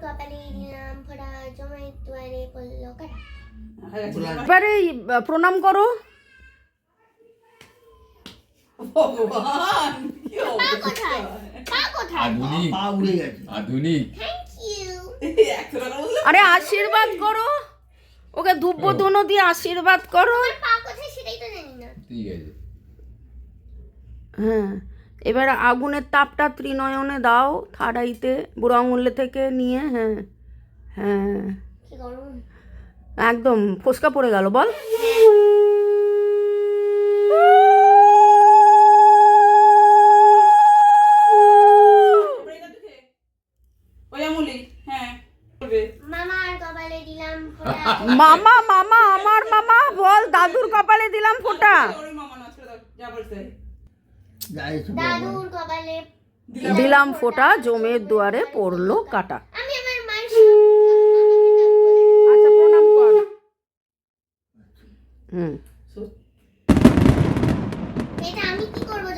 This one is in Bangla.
কপালে দিলাম ফোঁটা জমের দুয়ারে পড়লো কাটা। এবারে প্রণাম করো। ভগবান কি পা কোথায়? পা কোথায়? আধুনিক পা উড়ে গেছে। আধুনিক থ্যাংক ইউ। 100 টাকা বললে আরে আশীর্বাদ করো, ওকে ধূপ ধুনো দিয়ে আশীর্বাদ করো। পা কোথায় সেটাই তো জানি না। ঠিক আছে। হ্যাঁ, এবার আগুনের তাপটা ত্রিনয়নে দাও, থার্ড আইতে বুড়ো আঙুলে থেকে নিয়ে। হ্যাঁ হ্যাঁ, কি গরম। একদম ফোসকা পড়ে গেল, বল। ওই আমুলি হ্যাঁ করবে মামার কপালে দিলাম ফোঁটা। মামা মামা আমার মামা বল, দাদুর কপালে দিলাম ফোঁটা। ওর মামা না ছেড়ে দাও যা বলছে যাই হোক বাবা। দাদুর কপালে দিলাম ফোঁটা জমের দুয়ারে পড়লো কাটা। আমি আমার মায়ের আচ্ছা প্রণাম কর। হুম, এটা আমি কি করবো